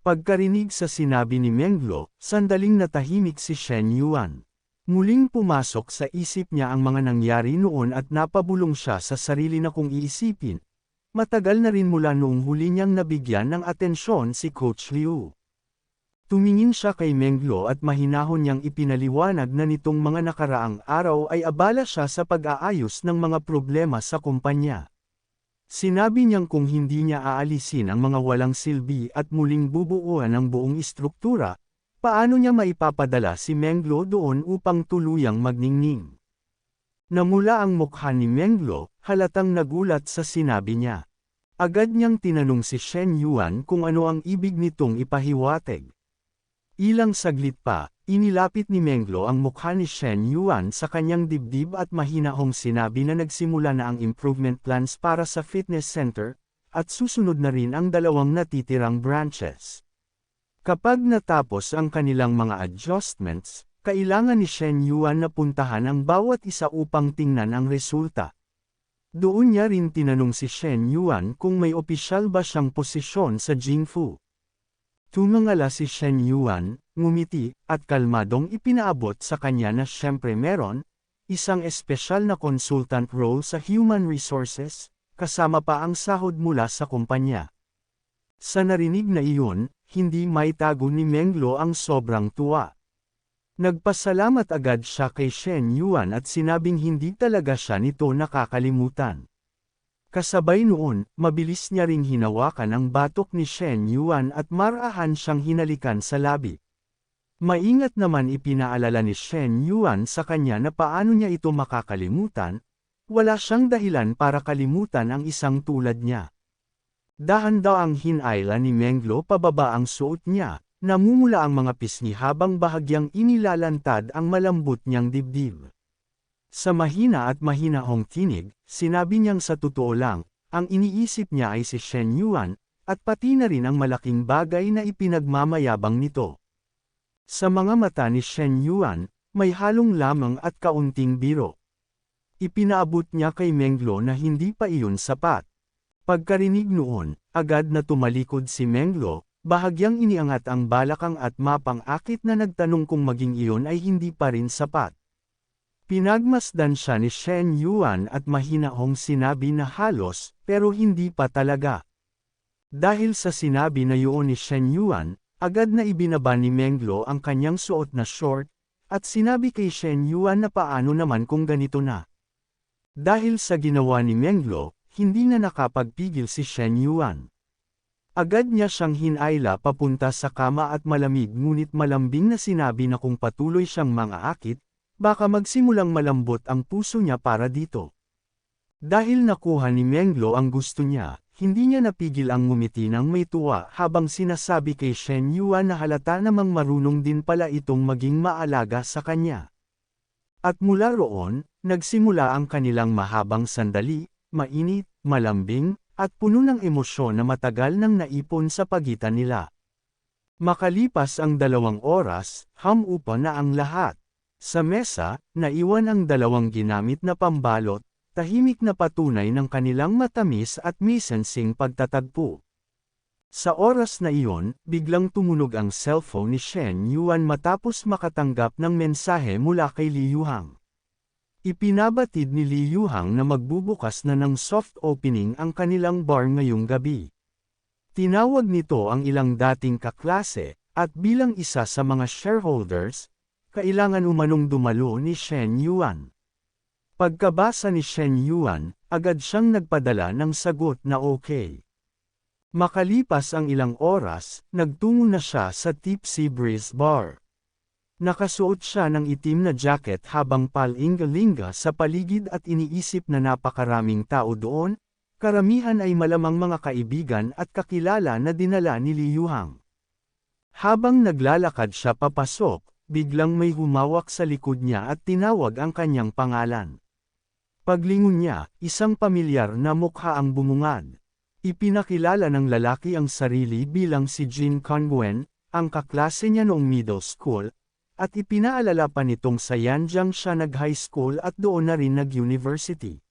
Pagkarinig sa sinabi ni Menglo, sandaling natahimik si Shen Yuan. Muling pumasok sa isip niya ang mga nangyari noon at napabulong siya sa sarili na kung iisipin. Matagal na rin mula noong huli niyang nabigyan ng atensyon si Coach Liu. Tumingin siya kay Menglo at mahinahon niyang ipinaliwanag na nitong mga nakaraang araw ay abala siya sa pag-aayos ng mga problema sa kumpanya. Sinabi niyang kung hindi niya aalisin ang mga walang silbi at muling bubuuan ang buong istruktura, paano niya maipapadala si Menglo doon upang tuluyang magningning. Namula ang mukha ni Menglo, halatang nagulat sa sinabi niya. Agad niyang tinanong si Shen Yuan kung ano ang ibig nitong ipahiwatig. Ilang saglit pa, inilapit ni Menglo ang mukha ni Shen Yuan sa kanyang dibdib at mahinahong sinabi na nagsimula na ang improvement plans para sa fitness center, at susunod na rin ang 2 natitirang branches. Kapag natapos ang kanilang mga adjustments, kailangan ni Shen Yuan na puntahan ang bawat isa upang tingnan ang resulta. Doon niya rin tinanong si Shen Yuan kung may opisyal ba siyang posisyon sa Jingfu. Tumangala si Shen Yuan, ngumiti, at kalmadong ipinaabot sa kanya na siyempre meron, isang espesyal na consultant role sa human resources, kasama pa ang sahod mula sa kumpanya. Sa narinig na iyon, hindi maitago ni Menglo ang sobrang tuwa. Nagpasalamat agad siya kay Shen Yuan at sinabing hindi talaga siya nito nakakalimutan. Kasabay noon, mabilis niya ring hinawakan ang batok ni Shen Yuan at marahan siyang hinalikan sa labi. Maingat naman ipinaalala ni Shen Yuan sa kanya na paano niya ito makakalimutan, wala siyang dahilan para kalimutan ang isang tulad niya. Dahan-daang hinayla ni Menglo pababa ang suot niya, namumula ang mga pisngi habang bahagyang inilalantad ang malambot niyang dibdib. Sa mahina at mahinahong tinig, sinabi niyang sa totoo lang, ang iniisip niya ay si Shen Yuan, at pati na rin ang malaking bagay na ipinagmamayabang nito. Sa mga mata ni Shen Yuan, may halong lamang at kaunting biro. Ipinaabot niya kay Menglo na hindi pa iyon sapat. Pagkarinig noon, agad na tumalikod si Menglo, bahagyang iniangat ang balakang at mapang-akit na nagtanong kung maging iyon ay hindi pa rin sapat. Pinagmasdan siya ni Shen Yuan at mahinahong sinabi na halos, pero hindi pa talaga. Dahil sa sinabi na yun ni Shen Yuan, agad na ibinaba ni Menglo ang kanyang suot na short, at sinabi kay Shen Yuan na paano naman kung ganito na. Dahil sa ginawa ni Menglo, hindi na nakapagpigil si Shen Yuan. Agad niya siyang hinayla papunta sa kama at malamig ngunit malambing na sinabi na kung patuloy siyang mangaakit, baka magsimulang malambot ang puso niya para dito. Dahil nakuha ni Menglo ang gusto niya, hindi niya napigil ang ngumiti ng may tuwa habang sinasabi kay Shen Yuan na halata namang marunong din pala itong maging maalaga sa kanya. At mula roon, nagsimula ang kanilang mahabang sandali, mainit, malambing, at puno ng emosyon na matagal nang naipon sa pagitan nila. Makalipas ang 2 oras, hamupa na ang lahat. Sa mesa, naiwan ang 2 ginamit na pambalot, tahimik na patunay ng kanilang matamis at misansing pagtatagpo. Sa oras na iyon, biglang tumunog ang cellphone ni Shen Yuan matapos makatanggap ng mensahe mula kay Li Yuhang. Ipinabatid ni Li Yuhang na magbubukas na ng soft opening ang kanilang bar ngayong gabi. Tinawag nito ang ilang dating kaklase, at bilang isa sa mga shareholders, kailangan umanong dumalo ni Shen Yuan. Pagkabasa ni Shen Yuan, agad siyang nagpadala ng sagot na okay. Makalipas ang ilang oras, nagtungo na siya sa Tipsy Breeze Bar. Nakasuot siya ng itim na jacket habang palingalinga sa paligid at iniisip na napakaraming tao doon, karamihan ay malamang mga kaibigan at kakilala na dinala ni Li Yuhang. Habang naglalakad siya papasok, biglang may humawak sa likod niya at tinawag ang kanyang pangalan. Paglingon niya, isang pamilyar na mukha ang bumungad. Ipinakilala ng lalaki ang sarili bilang si Jin Congwen, ang kaklase niya noong middle school, at ipinaalala pa nitong sa Yanjiang siya nag-high school at doon na rin nag-university.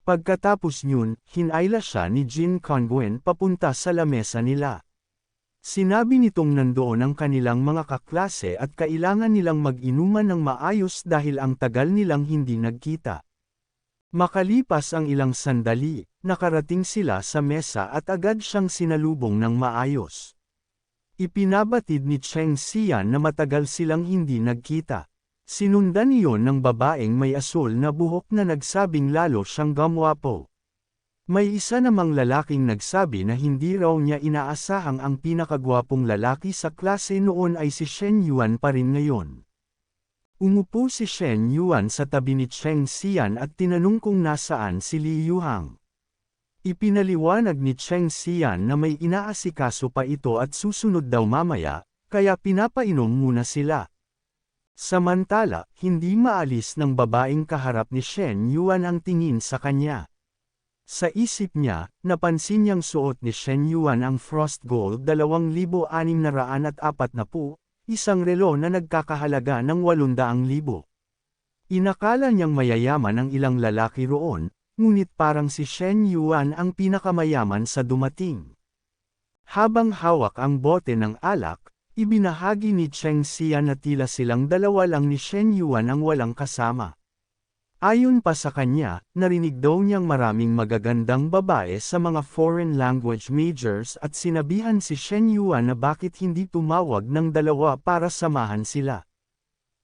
Pagkatapos nyun, hinayla siya ni Jin Congwen papunta sa lamesa nila. Sinabi nitong nandoon ang kanilang mga kaklase at kailangan nilang mag-inuman ng maayos dahil ang tagal nilang hindi nagkita. Makalipas ang ilang sandali, nakarating sila sa mesa at agad siyang sinalubong ng maayos. Ipinabatid ni Cheng Xian na matagal silang hindi nagkita. Sinundan iyon ng babaeng may asul na buhok na nagsabing lalo siyang gwapo. May isa namang lalaking nagsabi na hindi raw niya inaasahang ang pinakagwapong lalaki sa klase noon ay si Shen Yuan pa rin ngayon. Umupo si Shen Yuan sa tabi ni Cheng Xian at tinanong kung nasaan si Li Yuhang. Ipinaliwanag ni Cheng Xian na may inaasikaso pa ito at susunod daw mamaya, kaya pinapainom muna sila. Samantala, hindi maalis ng babaeng kaharap ni Shen Yuan ang tingin sa kanya. Sa isip niya, napansin niyang suot ni Shen Yuan ang Frost Gold 2,640, isang relo na nagkakahalaga ng 800,000. Inakala niyang mayayaman ang ilang lalaki roon, ngunit parang si Shen Yuan ang pinakamayaman sa dumating. Habang hawak ang bote ng alak, ibinahagi ni Cheng Xian na tila silang dalawa lang ni Shen Yuan ang walang kasama. Ayon pa sa kanya, narinig daw niyang maraming magagandang babae sa mga foreign language majors at sinabihan si Shen Yuan na bakit hindi tumawag ng dalawa para samahan sila.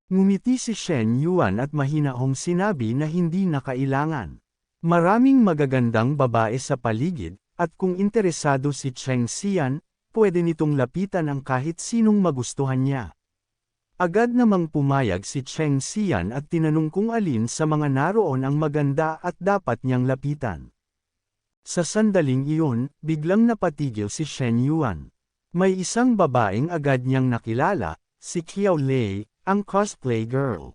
Ngumiti si Shen Yuan at mahinahong sinabi na hindi na kailangan. Maraming magagandang babae sa paligid, at kung interesado si Cheng Xian, pwede nitong lapitan ang kahit sinong magustuhan niya. Agad namang pumayag si Cheng Xian at tinanong kung alin sa mga naroon ang maganda at dapat niyang lapitan. Sa sandaling iyon, biglang napatigil si Shen Yuan. May isang babaeng agad niyang nakilala, si Qiao Lei, ang cosplay girl.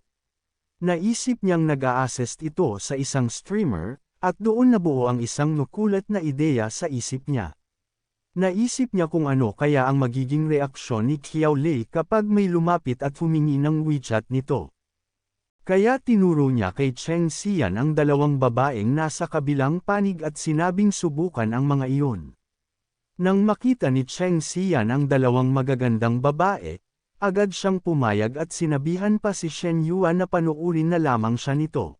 Naisip niyang nag-a-assist ito sa isang streamer, at doon nabuo ang isang makulat na ideya sa isip niya. Naisip niya kung ano kaya ang magiging reaksyon ni Qiao Lei kapag may lumapit at humingi ng WeChat nito. Kaya tinuro niya kay Cheng Xian ang dalawang babaeng nasa kabilang panig at sinabing subukan ang mga iyon. Nang makita ni Cheng Xian ang dalawang magagandang babae, agad siyang pumayag at sinabihan pa si Shen Yuan na panuurin na lamang siya nito.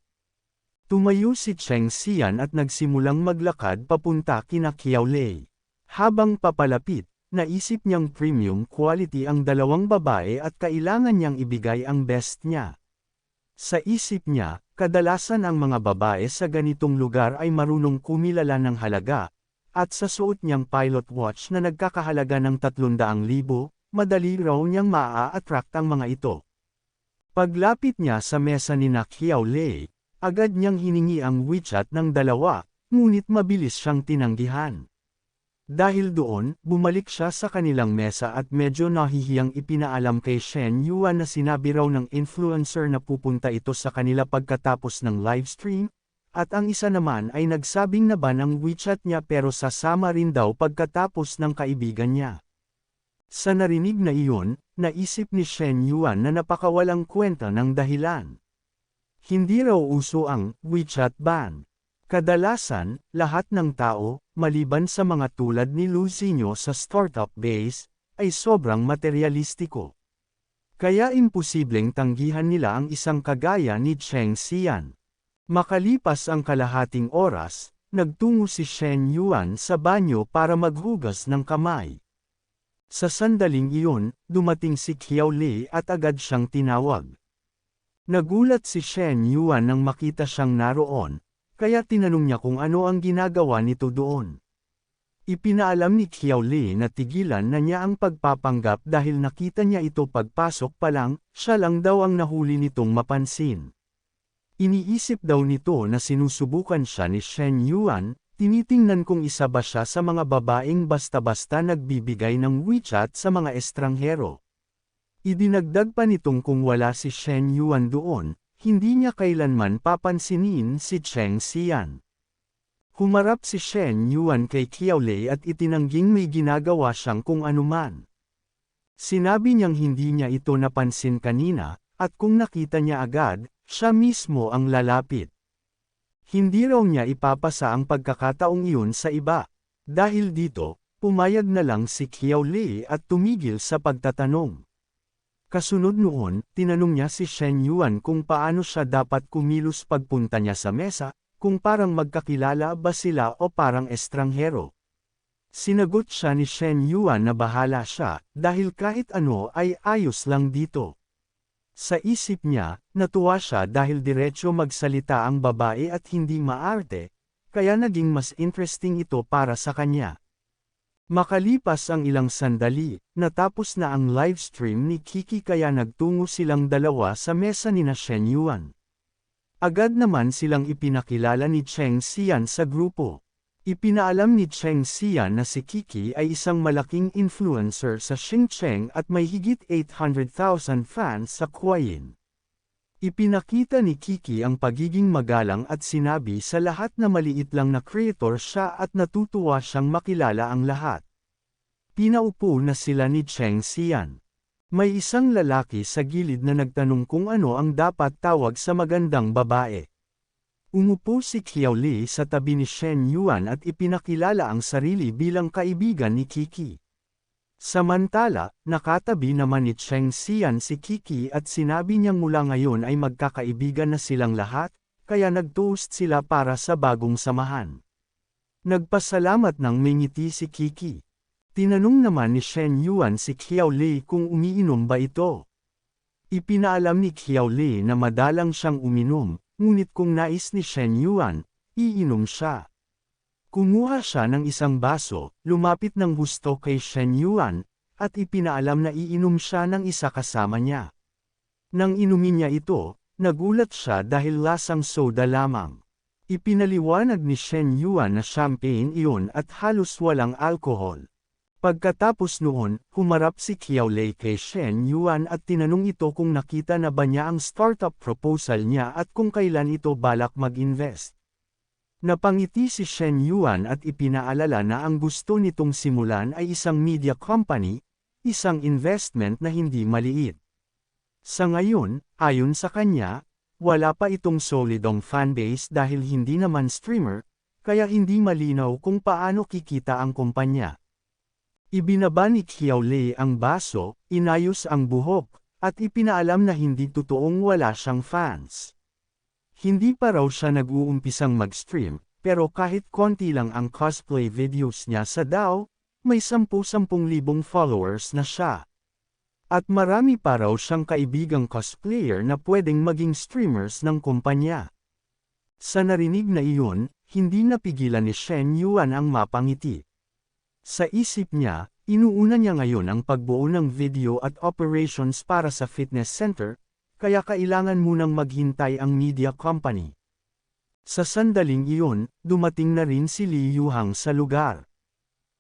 Tumayo si Cheng Xian at nagsimulang maglakad papunta kina Qiao Lei. Habang papalapit, naisip niyang premium quality ang dalawang babae at kailangan niyang ibigay ang best niya. Sa isip niya, kadalasan ang mga babae sa ganitong lugar ay marunong kumilala ng halaga, at sa suot niyang pilot watch na nagkakahalaga ng 300,000, madali raw niyang maa-attract ang mga ito. Paglapit niya sa mesa ni Qiao Lei, agad niyang hiningi ang WeChat ng dalawa, ngunit mabilis siyang tinanggihan. Dahil doon, bumalik siya sa kanilang mesa at medyo nahihiyang ipinaalam kay Shen Yuan na sinabi raw ng influencer na pupunta ito sa kanila pagkatapos ng livestream, at ang isa naman ay nagsabing naban ang WeChat niya pero sasama rin daw pagkatapos ng kaibigan niya. Sa narinig na iyon, naisip ni Shen Yuan na napakawalang kwenta ng dahilan. Hindi raw uso ang WeChat ban. Kadalasan, lahat ng tao, maliban sa mga tulad ni Luzinho sa startup base, ay sobrang materyalistiko. Kaya imposibleng tanggihan nila ang isang kagaya ni Cheng Xian. Makalipas ang kalahating oras, nagtungo si Shen Yuan sa banyo para maghugas ng kamay. Sa sandaling iyon, dumating si Qiao Lei at agad siyang tinawag. Nagulat si Shen Yuan nang makita siyang naroon, kaya tinanong niya kung ano ang ginagawa nito doon. Ipinaalam ni Qiao Lei na tigilan na niya ang pagpapanggap dahil nakita niya ito pagpasok pa lang, siya lang daw ang nahuli nitong mapansin. Iniisip daw nito na sinusubukan siya ni Shen Yuan, tinitingnan kung isa ba siya sa mga babaeng basta-basta nagbibigay ng WeChat sa mga estranghero. Idinagdag pa nitong kung wala si Shen Yuan doon, hindi niya kailanman papansinin si Cheng Xian. Humarap si Shen Yuan kay Qiao Lei at itinangging may ginagawa siyang kung anuman. Sinabi niyang hindi niya ito napansin kanina, at kung nakita niya agad, siya mismo ang lalapit. Hindi raw niya ipapasa ang pagkakataong iyon sa iba. Dahil dito, pumayag na lang si Qiao Lei at tumigil sa pagtatanong. Kasunod noon, tinanong niya si Shen Yuan kung paano siya dapat kumilos pagpunta niya sa mesa, kung parang magkakilala ba sila o parang estranghero. Sinagot siya ni Shen Yuan na bahala siya, dahil kahit ano ay ayos lang dito. Sa isip niya, natuwa siya dahil diretso magsalita ang babae at hindi maarte, kaya naging mas interesting ito para sa kanya. Makalipas ang ilang sandali, natapos na ang livestream ni Kiki kaya nagtungo silang dalawa sa mesa ni Shen Yuan. Agad naman silang ipinakilala ni Cheng Xian sa grupo. Ipinaalam ni Cheng Xian na si Kiki ay isang malaking influencer sa Xinjiang at may higit 800,000 fans sa Kuwayin. Ipinakita ni Kiki ang pagiging magalang at sinabi sa lahat na maliit lang na creator siya at natutuwa siyang makilala ang lahat. Pinaupo na sila ni Cheng Xian. May isang lalaki sa gilid na nagtanong kung ano ang dapat tawag sa magandang babae. Umupo si Qiao Lei sa tabi ni Shen Yuan at ipinakilala ang sarili bilang kaibigan ni Kiki. Samantala, nakatabi naman ni Cheng Xian si Kiki at sinabi niyang mula ngayon ay magkakaibigan na silang lahat, kaya nag-toast sila para sa bagong samahan. Nagpasalamat ng may ngiti si Kiki. Tinanong naman ni Shen Yuan si Qiao Lei kung umiinom ba ito. Ipinaalam ni Qiao Lei na madalang siyang uminom, ngunit kung nais ni Shen Yuan, iinom siya. Kumuha siya ng isang baso, lumapit ng husto kay Shen Yuan, at ipinaalam na iinom siya ng isa kasama niya. Nang inumin niya ito, nagulat siya dahil lasang soda lamang. Ipinaliwanag ni Shen Yuan na champagne iyon at halos walang alkohol. Pagkatapos noon, humarap si Qiao Lei kay Shen Yuan at tinanong ito kung nakita na ba niya ang startup proposal niya at kung kailan ito balak mag-invest. Napangiti si Shen Yuan at ipinaalala na ang gusto nitong simulan ay isang media company, isang investment na hindi maliit. Sa ngayon, ayon sa kanya, wala pa itong solidong fanbase dahil hindi naman streamer, kaya hindi malinaw kung paano kikita ang kumpanya. Ibinaba ni Qiao Lei ang baso, inayos ang buhok, at ipinaalam na hindi totoong wala siyang fans. Hindi pa raw siya nag-uumpisang mag-stream, pero kahit konti lang ang cosplay videos niya sa DAO, may 10,000 followers na siya. At marami pa raw siyang kaibigang cosplayer na pwedeng maging streamers ng kumpanya. Sa narinig na iyon, hindi napigilan ni Shen Yuan ang mapangiti. Sa isip niya, inuuna niya ngayon ang pagbuo ng video at operations para sa fitness center, kaya kailangan munang maghintay ang media company. Sa sandaling iyon, dumating na rin si Li Yuhang sa lugar.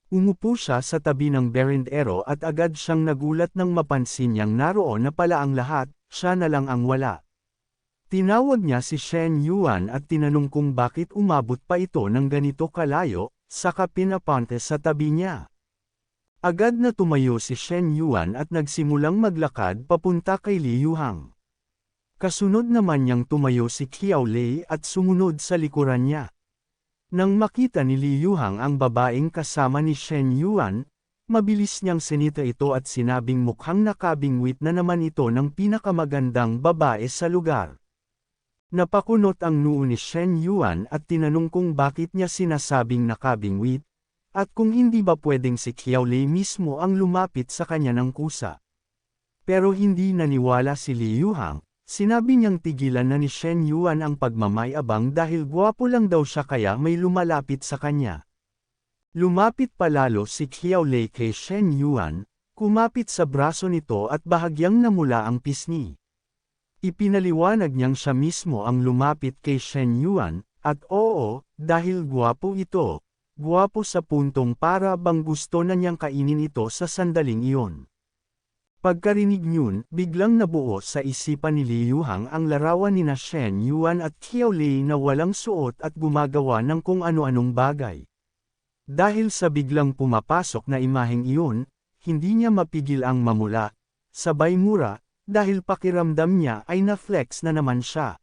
Umupo siya sa tabi ng berendero at agad siyang nagulat nang mapansin niyang naroon na pala ang lahat, siya na lang ang wala. Tinawag niya si Shen Yuan at tinanong kung bakit umabot pa ito ng ganito kalayo, saka pinapunta sa tabi niya. Agad na tumayo si Shen Yuan at nagsimulang maglakad papunta kay Li Yuhang. Kasunod naman niyang tumayo si Qiao Lei at sumunod sa likuran niya. Nang makita ni Li Yuhang ang babaeng kasama ni Shen Yuan, mabilis niyang sinita ito at sinabing mukhang nakabingwit na naman ito ng pinakamagandang babae sa lugar. Napakunot ang noo ni Shen Yuan at tinanong kung bakit niya sinasabing nakabingwit, at kung hindi ba pwedeng si Qiao Lei mismo ang lumapit sa kanya ng kusa. Pero hindi naniwala si Li Yuhang. Sinabi niyang tigilan na ni Shen Yuan ang pagmamayabang dahil gwapo lang daw siya kaya may lumalapit sa kanya. Lumapit palalo si Qiao Lei kay Shen Yuan, kumapit sa braso nito at bahagyang namula ang pisngi. Ipinaliwanag niyang siya mismo ang lumapit kay Shen Yuan, at oo, dahil gwapo ito, gwapo sa puntong para bang gusto na niyang kainin ito sa sandaling iyon. Pagkarinig niyon, biglang nabuo sa isipan ni Li Yuhang ang larawan ni Shen Yuan at Qiao Lei na walang suot at gumagawa ng kung ano-anong bagay. Dahil sa biglang pumapasok na imaheng iyon, hindi niya mapigil ang mamula, sabay mura, dahil pakiramdam niya ay na-flex na naman siya.